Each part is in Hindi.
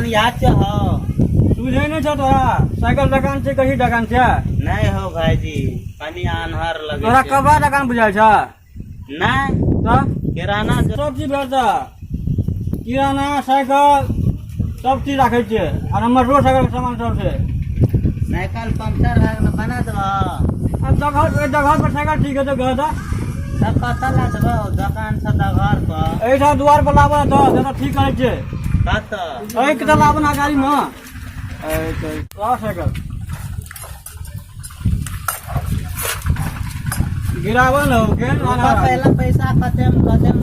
पानी याद से हो तुझे नहीं था तोरा साइकिल दुकान से कहीं दुकान से नहीं हो भाई जी पानी आन्हर लगे तोरा कब दुकान बुझाय छ नहीं तो किराना सब चीज भेटता किराना साइकिल सब चीज रखे छे और हमर रोड साइकिल के सामान सब से साइकिल पंक्चर है ना बना दो जगह पर साइकिल ठीक है तो घर था सब पता ला दो दुकान से घर पर ऐसा द्वार पर लावा तो जरा ठीक करे छे कत एक तो लावा ना गाड़ी में तो साइकिल गिरावन हो के पहला पैसा खत्म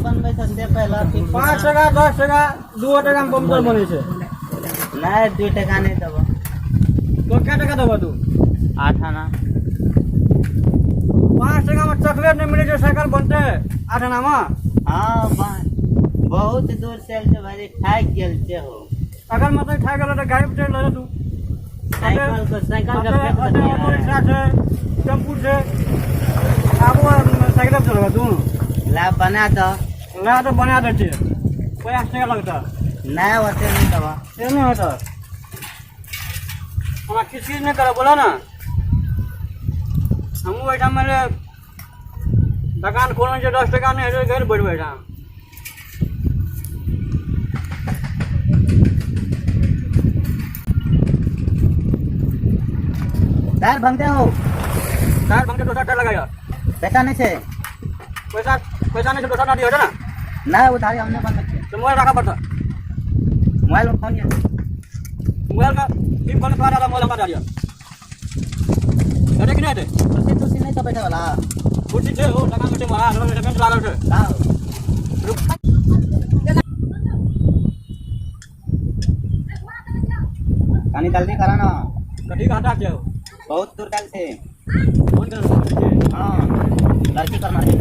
बनबे से पहला 5 टका 10 टका 2 टका में पंक्चर बने छे नहीं 2 टका नहीं दबो तो क्या टका देबो तू 8 आना 5 टका में चॉकलेट नहीं मिले जो साइकिल बनते 8 आना में हाँ बहुत दूर से भाई ठाक गेल छे हो अगर मतलब खाए गलो तो गाड़ी पे चढ़ ले तू साइकिल का ऑटो रिक्शा से टेम्पू से अब साइकिल पे चलबा तू ला बना दो ला तो बना देते 50 टका लगता नहीं होते नहीं दबा ये नहीं होता हमारा किस चीज नहीं करा बोला ना हम बैठा मेरे दुकान खोलने से 10 टका नहीं है घर बैठ बैठा टायर भंगते हो टायर भंग के दूसरा टायर लगाया पैसा नहीं छे पैसा नहीं से दूसरा ना दिया ना नहीं उधारी हमने बंद रखे तो मोबाइल रखा पड़ता मोबाइल में फोन मोबाइल का सिम फोन का डाला मोबाइल का दिया अरे किने थे तुसी नहीं तो बैठे वाला कुछ थे वो दुकान में मारा हम पेमेंट ला रहे थे आओ पानी जल्दी करा ना कभी का हटा के बहुत दूर कल से फोन कर हाँ लड़की करना है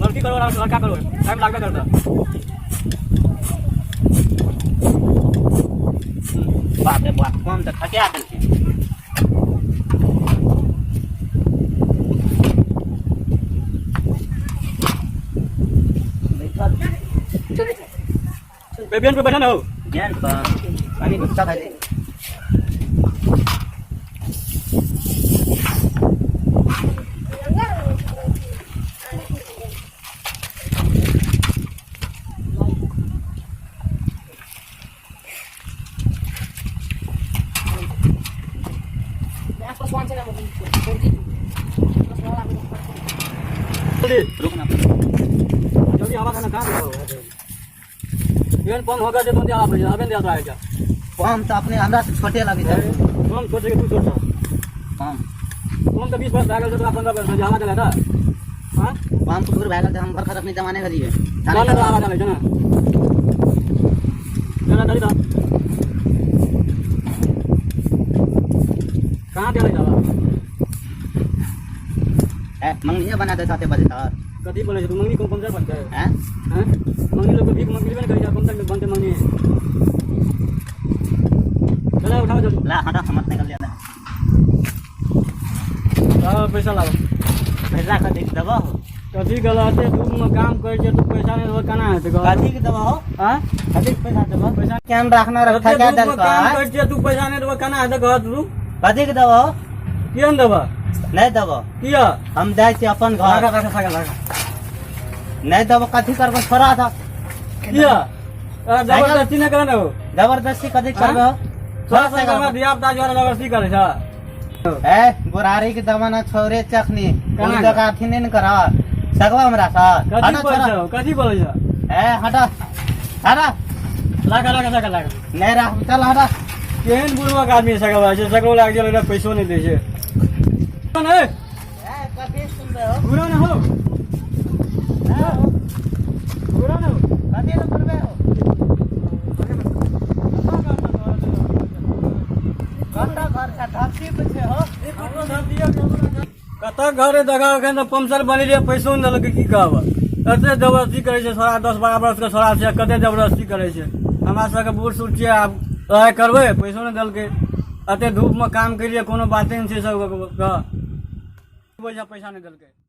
लड़की करो लड़का करो टाइम लगता करता बाप रे बाप कौन तो थके आदल के बेबियन पे बैठा ना हो ज्ञान पर पानी गुस्सा है रुकना जल्दी आवाज आना कहां हो ये फोन होगा जो तुम आप अबे दे आता है क्या हम तो अपने हमरा से छोटे लगे थे हम सोचे कि तू छोटा हम तुम तो 20 वर्ष भागल तो 15 वर्ष जमा चला था हां हम तो दूर भागल थे हम बरखत अपने जमाने का लिए चला तो आवाज आले ना चला चली था कहां चले जावा ए मंगनी बना दे साथे बजे सर कथी बोले तू मंगनी कौन पंचर बनता है हैं हैं मंगनी लोग भीख मंगनी में करी जा पंचर में बनते मंगनी चला उठाओ जल्दी ला हटा हम निकल जाता लाओ पैसा लाओ पैसा का देख दबा हो कथी गलते तू में काम करे छे तू पैसा नहीं देबो केना हेतै कथी के दबा हो हां कथी के पैसा दबा पैसा केन रखना रखा क्या दल का काम करे छे तू पैसा नहीं देबो केना हेतै घर तू कथी के दबा हो केन देबो नहीं दबा किया हम जाय छी अपन घर लगा साइकिल लगा नहीं दबा कथी करबो छोड़ा था किया जबरदस्ती नहीं करना हो जबरदस्ती कथी करबो थोड़ा साइकिल में दिया बता जो जबरदस्ती करे छा ए बुरारी के जमाना छोरे चखनी कोई कहाँ जगह अथी नहीं करा सकवा हमरा साथ कथी बोले छा ए हटा हटा लगा साइकिल लगा नहीं रख चल हटा केहन बुढ़वा आदमी साइकिल छै साइकिल लाग गेल पैसो नहीं दे छै नहीं ए कथी सुन रहे हो बुरा ना हो बुरा ना हो कथी न करबे हो कता घर का धरती पे छे हो कत घरे जगह के तो पंचर बनेलिए पैसो नहीं देलक की कहब कते जबरदस्ती करे छै छोड़ा 10-12 वर्ष के छोड़ा छै कते जबरदस्ती करे छै हमरा सबके बूढ़ सूढ़ छियै आब करबै पैसो नहीं देलकै अते धूप में काम करिए कोनो बाते नहीं छै सब पैसा नहीं देलकै।